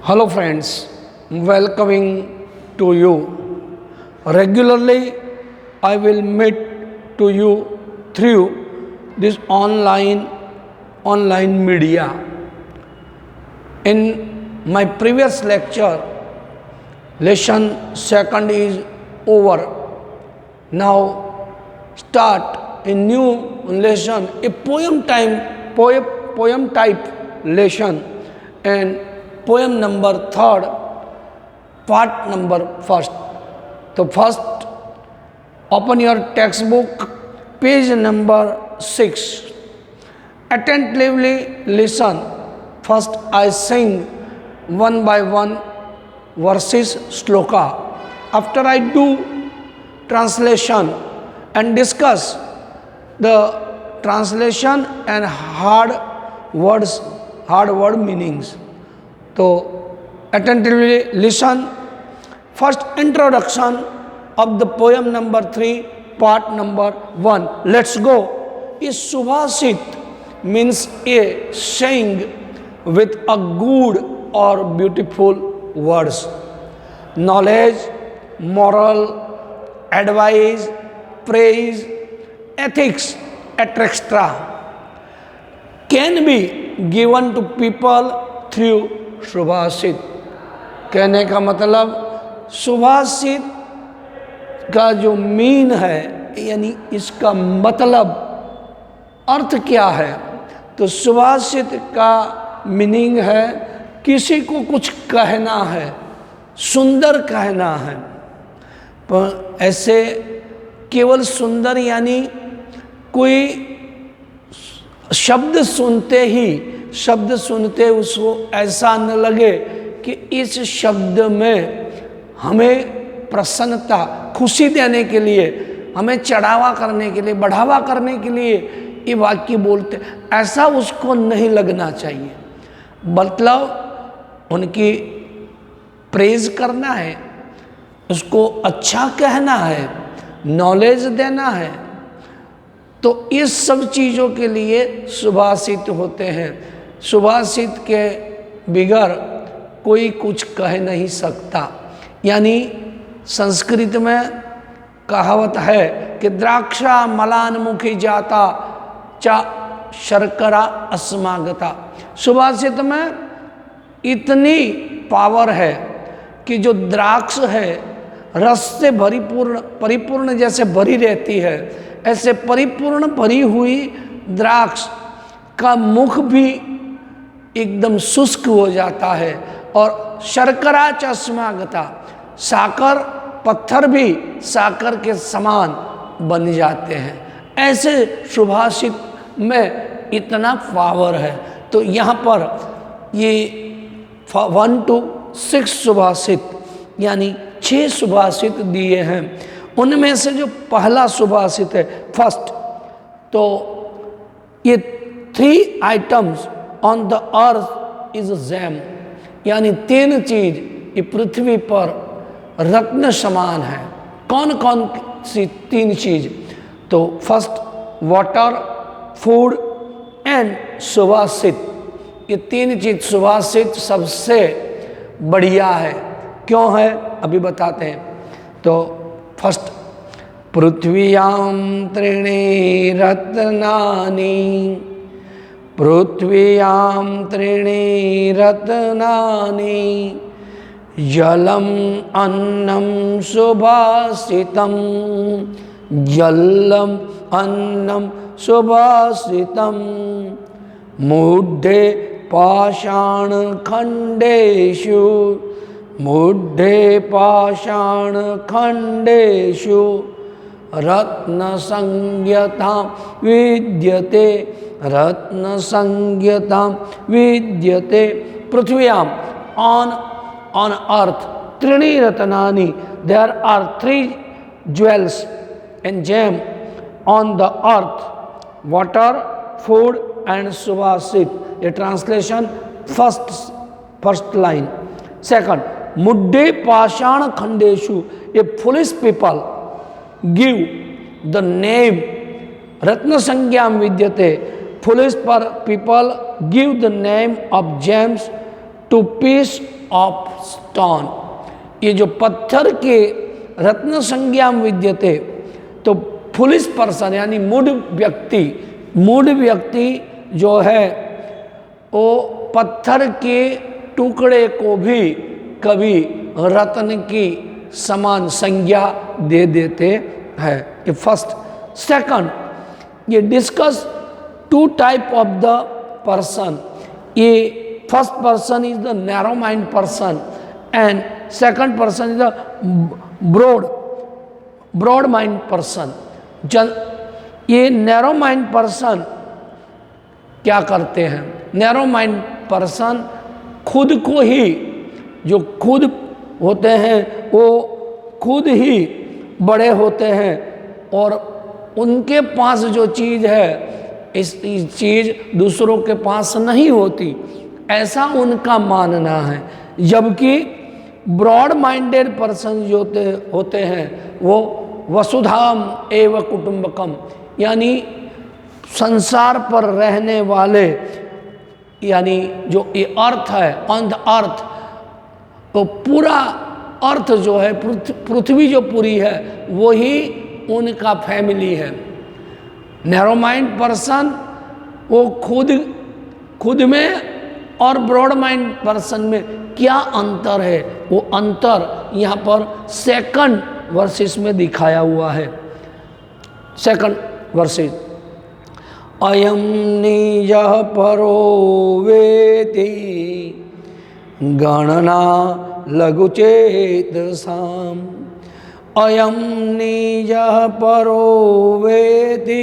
Hello friends, welcoming to you. Regularly I will meet to you through this online media. In my previous lecture, lesson second is over. Now start a new lesson, a poem type lesson, and poem number third, part number first. So first, open your textbook, page number 6. Attentively listen. First I sing one by one verses sloka. After I do translation and discuss the translation and hard word meanings. So attentively listen. First, introduction of the poem number 3, part number 1. Let's go. A subhasit means a saying with a good or beautiful words. Knowledge, moral, advice, praise, ethics, etc. can be given to people through सुभाषित. कहने का मतलब सुभाषित का जो mean है यानी इसका मतलब अर्थ क्या है, तो सुभाषित का मीनिंग है किसी को कुछ कहना है, सुंदर कहना है. पर ऐसे केवल सुंदर यानी कोई शब्द सुनते उसको ऐसा न लगे कि इस शब्द में हमें प्रसन्नता, खुशी देने के लिए, हमें चढ़ावा करने के लिए, बढ़ावा करने के लिए ये वाक्य बोलते, ऐसा उसको नहीं लगना चाहिए. मतलब उनकी प्रेज करना है, उसको अच्छा कहना है, नॉलेज देना है. तो इस सब चीज़ों के लिए सुभाषित होते हैं. सुभाषित के बिगर कोई कुछ कह नहीं सकता. यानी संस्कृत में कहावत है कि द्राक्षा मलान मुखी जाता चा शर्करा अस्मागता. सुभाषित में इतनी पावर है कि जो द्राक्ष है रस से परिपूर्ण जैसे भरी रहती है, ऐसे परिपूर्ण भरी हुई द्राक्ष का मुख भी एकदम शुष्क हो जाता है. और शर्करा चश्मागता, साकर पत्थर भी साकर के समान बन जाते हैं. ऐसे सुभाषित में इतना पावर है. तो यहाँ पर ये 1 to 6 सुभाषित यानी 6 सुभाषित दिए हैं. उनमें से जो पहला सुभाषित है फर्स्ट, तो ये 3 items on the earth is gem, यानी 3 चीज ये पृथ्वी पर रत्न समान है. कौन कौन सी 3 चीज? तो फर्स्ट वाटर, फूड एंड सुभाषित. ये 3 चीज सुभाषित सबसे बढ़िया है. क्यों है अभी बताते हैं. तो फर्स्ट, पृथ्व्यां त्रीणि रत्नानि, पृथ्व्यां त्रीणि रत्नानि, जलम अन्नम सुभाषितम, जलम अन्नम सुभाषितम, मूढे पाषाण खंडेषु, मूढे पाषाण खंडेषु रत्न संज्ञता विद्यते, रत्न संज्ञता विद्यते. पृथ्व्याम on earth त्रीणि रत्नानि, there are 3 jewels and gem on the earth: water, food and subhasit. A translation, first line. Second, muddhe pashana khandeshu, a foolish people give the name ratna sangyam vidyate. Foolish people give the name of gems to piece of stone. ये जो पत्थर के रत्न संज्ञाम विद्यते, तो foolish person यानी मूढ़ व्यक्ति जो है वो पत्थर के टुकड़े को भी कभी रत्न की समान संज्ञा दे देते हैं। ये फर्स्ट। सेकंड, ये discuss two type of the person. ये first person is the narrow mind person and second person is the broad mind person. ये नैरो माइंड पर्सन क्या करते हैं? नैरो माइंड पर्सन खुद को ही, जो खुद होते हैं वो खुद ही बड़े होते हैं और उनके पास जो चीज़ है इस चीज़ दूसरों के पास नहीं होती, ऐसा उनका मानना है। जबकि ब्रॉड माइंडेड पर्सन जो होते हैं वो वसुधाम एव कुटुंबकम, यानी संसार पर रहने वाले, यानी जो ये अर्थ है, ऑन द अर्थ, तो पूरा अर्थ जो है, पृथ्वी जो पूरी है वही उनका फैमिली है। नैरो माइंड पर्सन वो खुद में और ब्रॉड माइंड पर्सन में क्या अंतर है, वो अंतर यहाँ पर सेकंड वर्सेस में दिखाया हुआ है। सेकंड वर्सेस, अयम निज परो वेति गणना लघुचेत साम। अयम निज परो वेति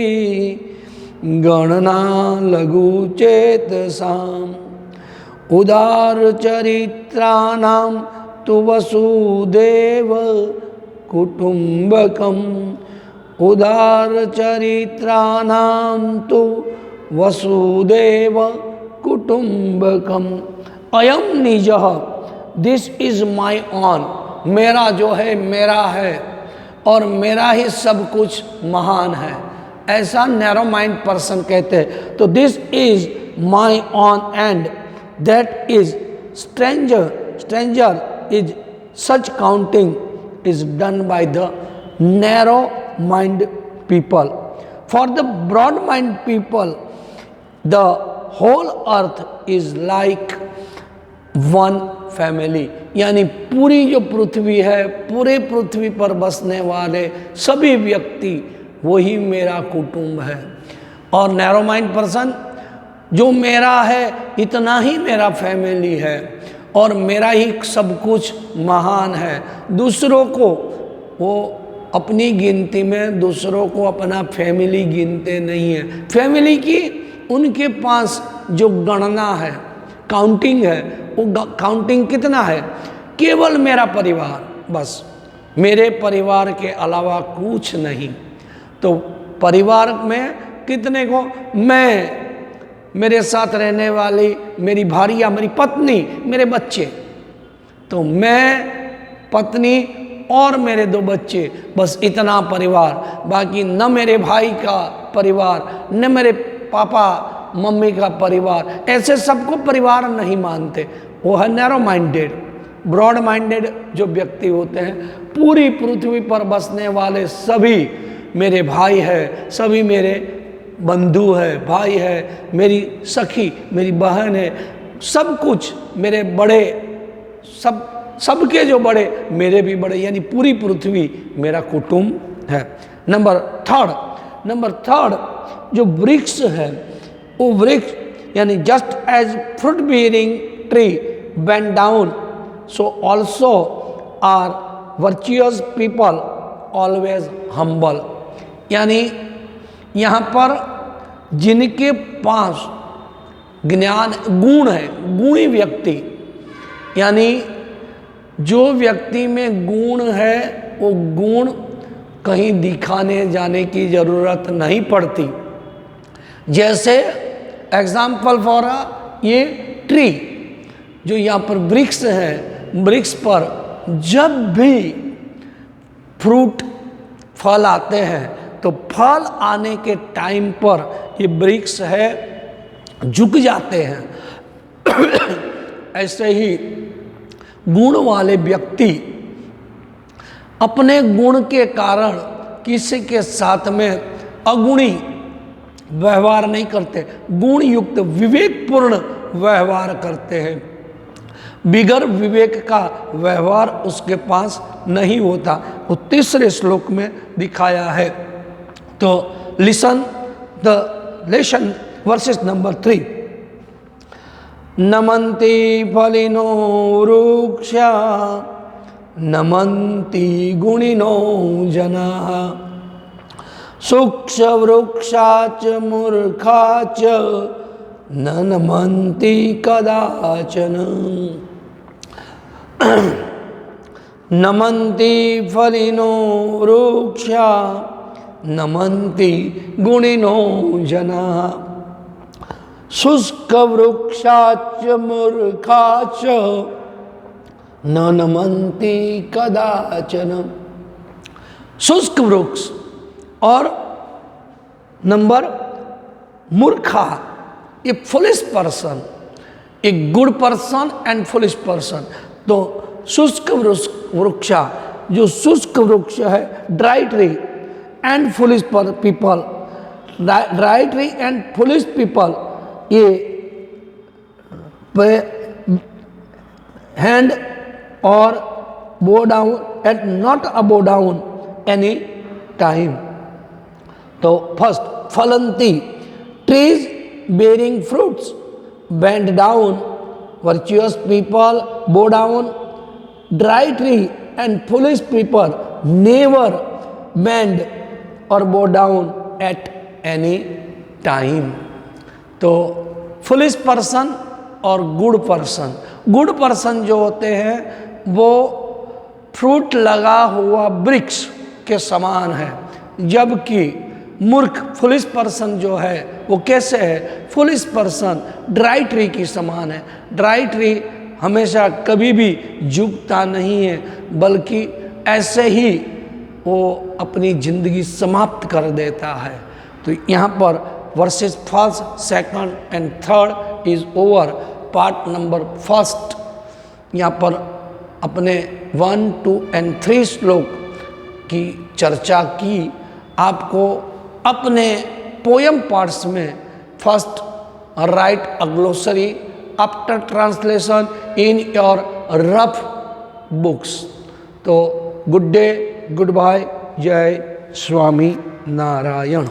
गणना लघुचेत साम। उदार चरित्राणां तु वसुदेव कुटुंबकम। उदार चरित्राणां तु वसुदेव कुटुंबकम। अयम निजः, दिस इज माई ऑन, मेरा जो है मेरा है और मेरा ही सब कुछ महान है, ऐसा नैरो माइंड पर्सन कहते हैं। तो this is my on and that is stranger is such counting is done by the narrow mind people. For the broad mind people, the whole earth is like one family, यानी पूरी जो पृथ्वी है, पूरे पृथ्वी पर बसने वाले सभी व्यक्ति वही मेरा कुटुंब है। और नैरो माइंड पर्सन, जो मेरा है इतना ही मेरा फैमिली है और मेरा ही सब कुछ महान है। दूसरों को वो अपनी गिनती में दूसरों को अपना फैमिली गिनते नहीं है। फैमिली की उनके पास जो गणना है, काउंटिंग है, वो काउंटिंग कितना है? केवल मेरा परिवार, बस मेरे परिवार के अलावा कुछ नहीं। तो परिवार में कितने को? मैं, मेरे साथ रहने वाली मेरी भारिया, मेरी पत्नी, मेरे बच्चे, तो मैं, पत्नी और मेरे 2 बच्चे, बस इतना परिवार। बाकी न मेरे भाई का परिवार, न मेरे पापा मम्मी का परिवार, ऐसे सबको परिवार नहीं मानते। वो है नैरो माइंडेड। ब्रॉड माइंडेड जो व्यक्ति होते हैं, पूरी पृथ्वी पर बसने वाले सभी मेरे भाई है, सभी मेरे बंधु है, भाई है, मेरी सखी, मेरी बहन है, सब कुछ मेरे बड़े, सबके जो बड़े मेरे भी बड़े, यानी पूरी पृथ्वी मेरा कुटुंब है। नंबर थर्ड जो वृक्ष है, वो वृक्ष यानी just as fruit bearing tree bend down, so also are virtuous people always humble. यानी यहाँ पर जिनके पास ज्ञान गुण है, गुणी व्यक्ति, यानी जो व्यक्ति में गुण है वो गुण कहीं दिखाने जाने की ज़रूरत नहीं पड़ती। जैसे एग्जाम्पल फॉर ये ट्री, जो यहाँ पर वृक्ष है, वृक्ष पर जब भी फ्रूट फल आते हैं तो फल आने के टाइम पर ये वृक्ष है झुक जाते हैं ऐसे ही गुण वाले व्यक्ति अपने गुण के कारण किसी के साथ में अगुणी व्यवहार नहीं करते, गुण युक्त विवेकपूर्ण व्यवहार करते हैं। बिगर विवेक का व्यवहार उसके पास नहीं होता। वो तीसरे श्लोक में दिखाया है। तो listen the lesson versus number 3। नमन्ति फलिनो वृक्षा नमन्ति गुणिनो जनाः सूक्ष्म वृक्षाच मूर्खाच न नमन्ति कदाचन। नमन्ति फलिनो वृक्षा नमन्ति गुणिनो जनाः शुष्क वृक्षाच मूर्खाच न नमन्ति कदाचन। शुष्क वृक्ष और नंबर मूर्खा, a foolish person, a good person and foolish person. तो शुष्क वृक्षा, जो शुष्क वृक्ष है, dry tree and foolish people, dry tree and foolish people, ये hand or bow down at not a bow down any time. तो फर्स्ट, फलंती trees bearing fruits, bend down virtuous people bow down, dry tree and foolish people never bend or bow down at any time. तो foolish person और good person, good person जो होते हैं वो fruit लगा हुआ वृक्ष के समान है, जबकि मूर्ख फुलिश पर्सन जो है वो कैसे है? फुलिश पर्सन ड्राई ट्री की समान है। ड्राई ट्री हमेशा कभी भी झुकता नहीं है, बल्कि ऐसे ही वो अपनी ज़िंदगी समाप्त कर देता है। तो यहाँ पर versus first, second and third is over. Part number first यहाँ पर अपने 1, 2 एंड 3 श्लोक की चर्चा की। आपको अपने पोयम पार्ट्स में first write a glossary after translation in your rough books. तो good day, goodbye, Jai Swami Narayan.